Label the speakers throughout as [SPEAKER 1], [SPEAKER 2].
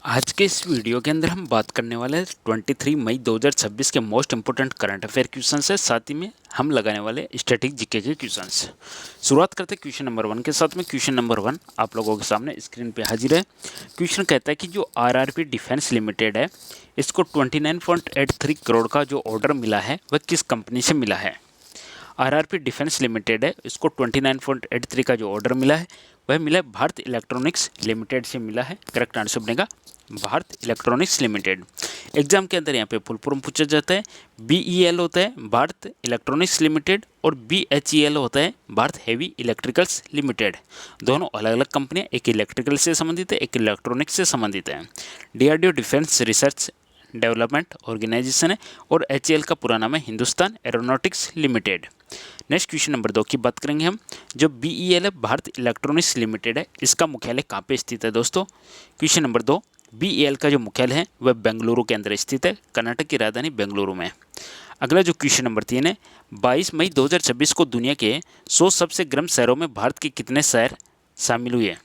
[SPEAKER 1] आज के इस वीडियो के अंदर हम बात करने वाले हैं 23 मई 2026 के most important current affair question है। साथ ही में हम लगाने वाले स्टैटिक जीके के क्वेश्चंस। शुरुआत करते हैं क्वेश्चन नंबर 1 के साथ में। क्वेश्चन नंबर 1 आप लोगों के सामने स्क्रीन पे हाजिर है। क्वेश्चन कहता है कि जो आरआरपी डिफेंस लिमिटेड है, इसको 29.83 करोड़ का जो ऑर्डर मिला है वह किस कंपनी से मिला है। आरआरपी डिफेंस लिमिटेड है, इसको 29.83 का जो ऑर्डर मिला है वह मिला है भारत इलेक्ट्रॉनिक्स लिमिटेड से मिला है। करेक्ट आंसर बनेगा भारत इलेक्ट्रॉनिक्स लिमिटेड। एग्जाम के अंदर यहाँ पे फुल फॉर्म पूछा जाता है। BEL होता है भारत इलेक्ट्रॉनिक्स लिमिटेड और BHEL होता है भारत हेवी इलेक्ट्रिकल्स लिमिटेड। दोनों अलग अलग कंपनियाँ, एक इलेक्ट्रिकल से संबंधित है, एक इलेक्ट्रॉनिक्स से संबंधित है। DRDO defence research development organisation है और HAL का पूरा नाम है Hindustan aeronautics limited. Next question number 2 की बात करेंगे हम। जो BEL है भारत इलेक्ट्रॉनिक्स लिमिटेड है, इसका मुख्यालय कहाँ पे स्थित है दोस्तों। क्वेश्चन नंबर 2, BEL का जो मुख्यालय है वह बेंगलुरु के अंदर स्थित है, कर्नाटक की राजधानी बेंगलुरु में। अगला जो क्वेश्चन नंबर 3 है, 22 मई 2026 को दुनिया के 100 सबसे गर्म शहरों में भारत के कितने शहर शामिल हुए।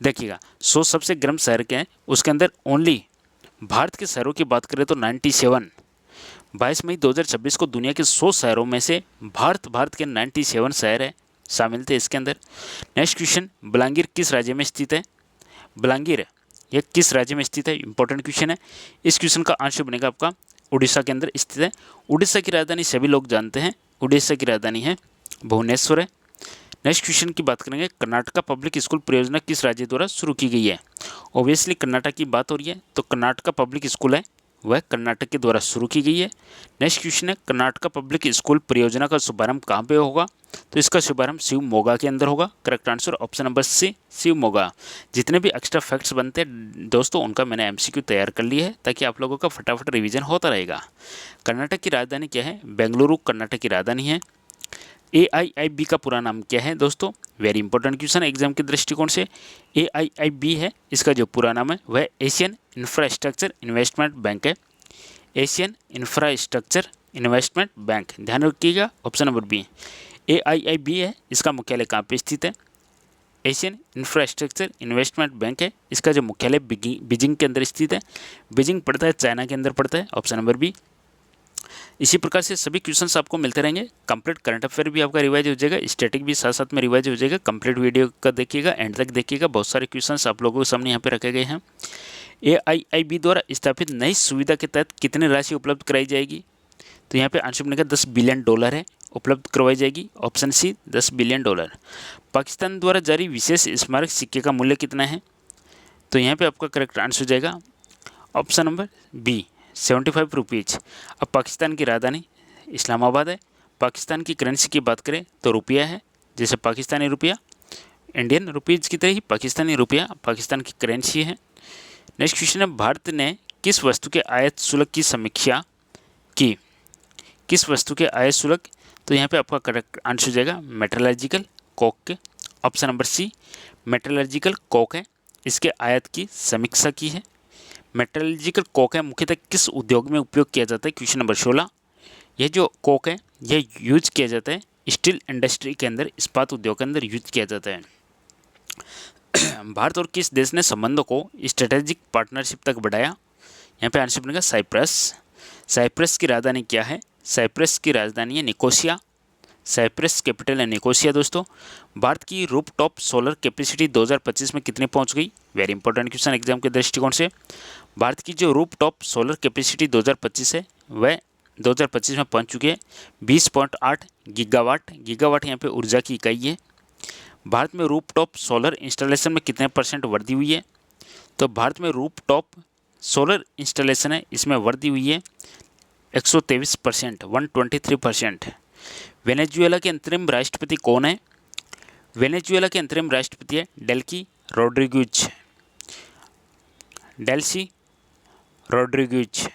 [SPEAKER 1] देखिएगा 100 सबसे गर्म शहर के हैं, उसके अंदर ओनली भारत के शहरों की बात करें तो 97। 22 मई 2026 को दुनिया के 100 शहरों में से भारत के 97 शहर है शामिल थे इसके अंदर। नेक्स्ट क्वेश्चन, बलांगीर किस राज्य में स्थित है। बलांगीर यह किस राज्य में स्थित है, इंपॉर्टेंट क्वेश्चन है। इस क्वेश्चन का आंसर बनेगा आपका उड़ीसा के अंदर स्थित है। उड़ीसा की राजधानी सभी लोग जानते हैं, उड़ीसा की राजधानी है भुवनेश्वर है। नेक्स्ट क्वेश्चन की बात करेंगे, कर्नाटका पब्लिक स्कूल परियोजना किस राज्य द्वारा शुरू की गई है। ऑब्वियसली कर्नाटक की बात हो रही है तो कर्नाटका पब्लिक स्कूल है वह कर्नाटक के द्वारा शुरू की गई है। नेक्स्ट क्वेश्चन है, कर्नाटका पब्लिक स्कूल परियोजना का शुभारंभ कहाँ पे होगा, तो इसका शुभारंभ शिवमोगा के अंदर होगा। Correct answer option number C, Shivamogga. जितने भी एक्स्ट्रा फैक्ट्स बनते हैं दोस्तों उनका मैंने MCQ तैयार कर लिया है ताकि आप लोगों का फटाफट रिवीजन होता रहेगा। कर्नाटक की राजधानी क्या है, बेंगलुरु कर्नाटक की राजधानी है। AIIB का पूरा नाम क्या है दोस्तों, वेरी इंपॉर्टेंट क्वेश्चन एग्जाम के दृष्टिकोण से। AIIB है, इसका जो पूरा नाम है वह एशियन इंफ्रास्ट्रक्चर इन्वेस्टमेंट बैंक है। एशियन इंफ्रास्ट्रक्चर इन्वेस्टमेंट बैंक, ध्यान रखिएगा ऑप्शन नंबर बी। AIIB है, इसका मुख्यालय कहाँ पे स्थित है, एशियन इंफ्रास्ट्रक्चर इन्वेस्टमेंट बैंक है। इसका जो मुख्यालय बीजिंग के अंदर स्थित है। बीजिंग पड़ता है चाइना के अंदर पड़ता है, ऑप्शन नंबर बी। इसी प्रकार से सभी क्वेश्चंस आपको मिलते रहेंगे। कंप्लीट करंट अफेयर भी आपका रिवाइज हो जाएगा, स्टैटिक भी साथ साथ में रिवाइज हो जाएगा। कंप्लीट वीडियो का देखिएगा, एंड तक देखिएगा, बहुत सारे क्वेश्चंस आप लोगों के सामने यहाँ पे रखे गए हैं। AIIB द्वारा स्थापित नई सुविधा के तहत कितनी राशि उपलब्ध कराई जाएगी, तो यहाँ पे आंसर बनेगा $10 बिलियन है उपलब्ध करवाई जाएगी, ऑप्शन सी $10 बिलियन। पाकिस्तान द्वारा जारी विशेष स्मारक सिक्के का मूल्य कितना है, तो यहाँ पे आपका करेक्ट आंसर हो जाएगा ऑप्शन नंबर बी, 75 रुपीज़। अब पाकिस्तान की राजधानी इस्लामाबाद है। पाकिस्तान की करेंसी की बात करें तो रुपया है, जैसे पाकिस्तानी रुपया, इंडियन रुपीज़ की तरह ही पाकिस्तानी रुपया पाकिस्तान की करेंसी है। नेक्स्ट क्वेश्चन है, भारत ने किस वस्तु के आयात शुल्क की समीक्षा की, किस वस्तु के आयात शुल्क, तो यहाँ पे आपका करेक्ट आंसर हो जाएगा मेटलर्जिकल कोक के, option number C metallurgical coke है, इसके आयात की समीक्षा की है। मेटलर्जिकल कोक है मुख्यतः किस उद्योग में उपयोग किया जाता है, क्वेश्चन नंबर 16। यह जो कोक है यह यूज किया जाता है स्टील इंडस्ट्री के अंदर, इस्पात उद्योग के अंदर यूज किया जाता है। भारत और किस देश ने संबंधों को स्ट्रेटेजिक पार्टनरशिप तक बढ़ाया, यहाँ पे आंसर बनेगा साइप्रस। साइप्रस की राजधानी क्या है, साइप्रस की राजधानी है निकोसिया। साइप्रस कैपिटल है निकोसिया दोस्तों। भारत की रूफटॉप सोलर कैपेसिटी 2025 में कितनी पहुंच गई, वेरी इंपॉर्टेंट क्वेश्चन एग्जाम के दृष्टिकोण से। भारत की जो रूफटॉप सोलर कैपेसिटी 2025 है वह 2025 में पहुंच चुकी है 20.8 गीगावाट। गीगावाट यहाँ पे ऊर्जा की इकाई है। भारत में रूफटॉप सोलर इंस्टॉलेशन में कितने % वृद्धि हुई है, तो भारत में रूफटॉप सोलर इंस्टॉलेशन है इसमें वृद्धि हुई है 123%, 123%। वेनेजुएला के अंतरिम राष्ट्रपति कौन है, वेनेजुएला के अंतरिम राष्ट्रपति है डेल्सी रोड्रिगुज, डेल्सी रोड्रिगुज,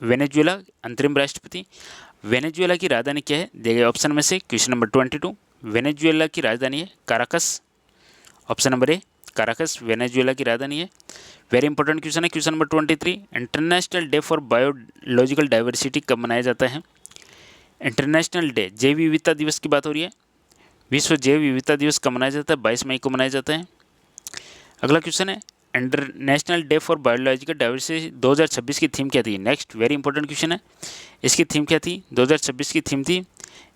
[SPEAKER 1] वेनेजुएला अंतरिम राष्ट्रपति। वेनेजुएला की राजधानी क्या है, दिए गए ऑप्शन में से क्वेश्चन नंबर 22। वेनेजुएला की राजधानी है Caracas, option number A Caracas Venezuela की राजधानी है। वेरी इंपॉर्टेंट क्वेश्चन है question number 23। International day for biological diversity कब मनाया जाता है, इंटरनेशनल डे जैव विविधता दिवस की बात हो रही है। विश्व जैव विविधता दिवस कब मनाया जाता है, 22 मई को मनाया जाता है। अगला क्वेश्चन है, international day for biological diversity 2026 की थीम क्या थी? नेक्स्ट वेरी इंपॉर्टेंट क्वेश्चन है, इसकी थीम क्या थी? 2026 की थीम थी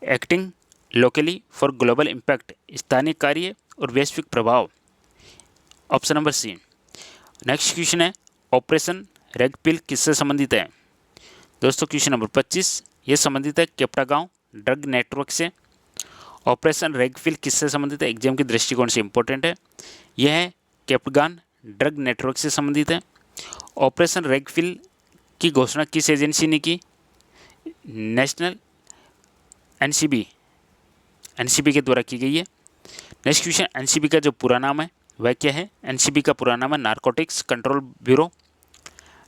[SPEAKER 1] acting locally for global impact, स्थानीय कार्य और वैश्विक प्रभाव, option number C. Next question है ऑपरेशन रेड पिल किससे संबंधित है? दोस्तों क्वेश्चन नंबर 25 ये संबंधित है केप्टागांव ड्रग नेटवर्क से। ऑपरेशन रेड पिल किससे संबंधित है? एग्जाम के दृष्टिकोण से इंपॉर्टेंट है। यह है केप्टागान ड्रग नेटवर्क से संबंधित है। ऑपरेशन रेड पिल की घोषणा किस एजेंसी ने की? नेशनल एनसीबी के द्वारा की गई है। नेक्स्ट क्वेश्चन, एनसीबी का जो पूरा नाम है वह क्या है? एनसीबी का पूरा नाम है narcotics control bureau.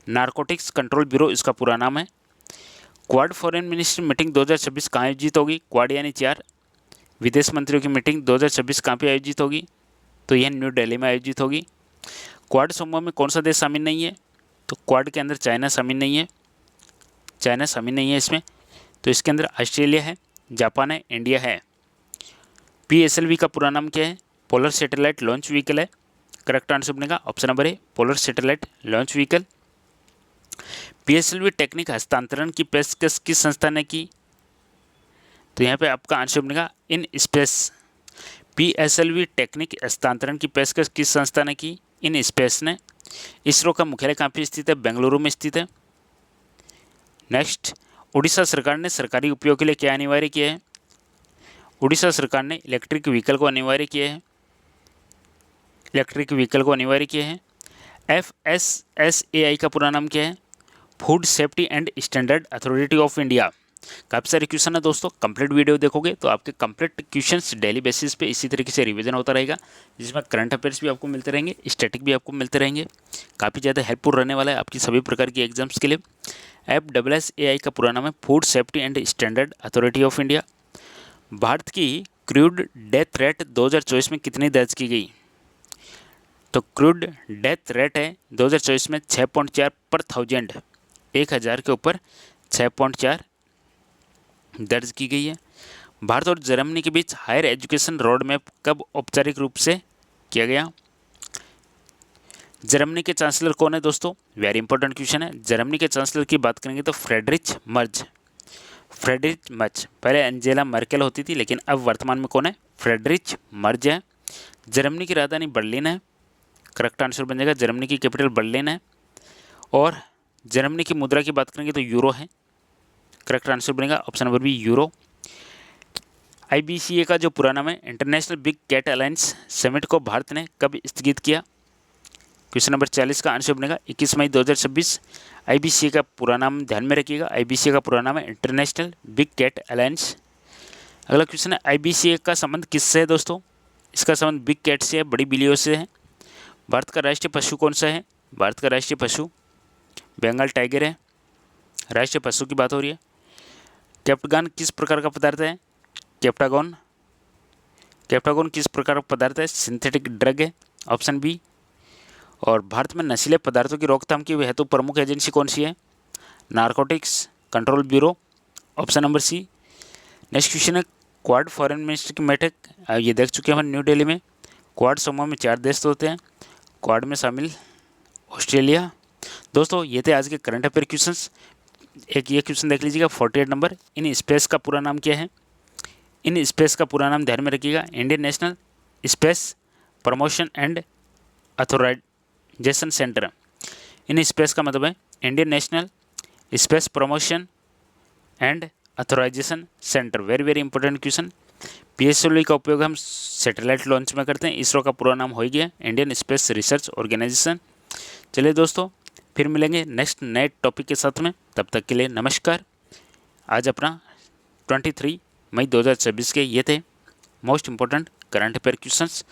[SPEAKER 1] Narcotics control bureau इसका पूरा नाम है। क्वाड फॉरेन मिनिस्ट्री मीटिंग 2026 कहाँ आयोजित होगी? क्वाड यानी 4 विदेश मंत्रियों की मीटिंग 2026 कहाँ पे आयोजित होगी? तो यह न्यू दिल्ली में आयोजित होगी। क्वाड समूह में कौन सा देश शामिल नहीं है? तो क्वाड के अंदर चाइना शामिल नहीं है, चाइना शामिल नहीं है इसमें। तो इसके अंदर ऑस्ट्रेलिया है, जापान है, इंडिया है। पीएसएलवी का पूरा नाम क्या है? पोलर सैटेलाइट लॉन्च व्हीकल है। करेक्ट आंसर बनेगा option number A, polar satellite launch vehicle. PSLV technique हस्तांतरण की पेशकश किस संस्था ने की? तो यहाँ पे आपका आंसर बनेगा इन स्पेस। पीएसएलवी टेक्निक हस्तांतरण की पेशकश किस संस्था ने की? इन स्पेस ने। इसरो का मुख्यालय कहाँ पे स्थित है? बेंगलुरु में स्थित है। नेक्स्ट, उड़ीसा सरकार ने सरकारी उपयोग के लिए क्या अनिवार्य किया है? उड़ीसा सरकार ने इलेक्ट्रिक व्हीकल को अनिवार्य किया है। इलेक्ट्रिक व्हीकल को अनिवार्य किया है। FSSAI का पूरा नाम क्या है? Food safety and standard authority of India. काफ़ी सारे क्वेश्चन है दोस्तों, कंप्लीट वीडियो देखोगे तो आपके कंप्लीट क्वेश्चंस डेली बेसिस पे इसी तरीके से रिवीजन होता रहेगा, जिसमें करंट अफेयर्स भी आपको मिलते रहेंगे, स्टैटिक भी आपको मिलते रहेंगे। काफ़ी ज़्यादा हेल्पफुल रहने वाला है आपकी सभी प्रकार की एग्जाम्स के लिए। FSSAI का पूरा नाम है food safety and standard authority of India. Bharat की क्रूड डेथ रेट 2024 में कितनी दर्ज की गई? तो क्रूड डेथ रेट है 2024 में 6.4 पर 1000 के ऊपर 6.4 दर्ज की गई है। भारत और जर्मनी के बीच हायर एजुकेशन रोड मैप कब औपचारिक रूप से किया गया? जर्मनी के चांसलर कौन है दोस्तों? वेरी इंपॉर्टेंट क्वेश्चन है। जर्मनी के चांसलर की बात करेंगे तो फ्रेडरिच मर्ज। पहले एंजेला मर्केल होती थी, लेकिन अब वर्तमान में कौन है? फ्रेडरिच मर्ज है। जर्मनी की राजधानी बर्लिन है। करेक्ट आंसर बन जाएगा, जर्मनी की कैपिटल बर्लिन है। और जर्मनी की मुद्रा की बात करेंगे तो यूरो है। करेक्ट आंसर बनेगा option number B, euro. IBCA का जो पूरा नाम है international big cat alliance summit को भारत ने कब स्थगित किया? क्वेश्चन नंबर 40 का आंसर बनेगा 21 मई 2026। IBCA का पूरा नाम ध्यान में रखिएगा, IBCA का पूरा नाम है इंटरनेशनल बिग कैट अलायंस। अगला क्वेश्चन है IBCA का संबंध किससे है दोस्तों? इसका संबंध बिग कैट से है, बड़ी बिल्लियों से है। भारत का राष्ट्रीय पशु कौन सा है? भारत का राष्ट्रीय पशु बंगाल टाइगर है। राष्ट्रीय पशु की बात हो रही है। केप्टागॉन किस प्रकार का पदार्थ है? केप्टागॉन किस प्रकार का पदार्थ है? सिंथेटिक ड्रग है, ऑप्शन बी। और भारत में नशीले पदार्थों की रोकथाम की हेतु प्रमुख एजेंसी कौन सी है? Narcotics control bureau, option number C. Next question है क्वाड फॉरेन मिनिस्टर की बैठक, ये देख चुके हैं हम न्यू दिल्ली में। क्वाड समूह में 4 देश होते हैं, क्वाड में शामिल ऑस्ट्रेलिया। दोस्तों ये थे आज के करंट अफेयर क्वेश्चंस। एक ये क्वेश्चन देख लीजिएगा 48 नंबर, इन स्पेस का पूरा नाम क्या है? इन स्पेस का पूरा नाम ध्यान में रखिएगा, Indian national space promotion and authorisation centre. In space का मतलब है Indian national space promotion and authorisation centre. Very very important question. PSLV का उपयोग हम सैटेलाइट लॉन्च में करते हैं। इसरो का पूरा नाम हो गया इंडियन स्पेस रिसर्च ऑर्गेनाइजेशन। चलिए दोस्तों फिर मिलेंगे नेक्स्ट नए टॉपिक के साथ में, तब तक के लिए नमस्कार। आज अपना 23 मई 2026 के ये थे most important current affair questions.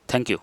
[SPEAKER 1] Thank you.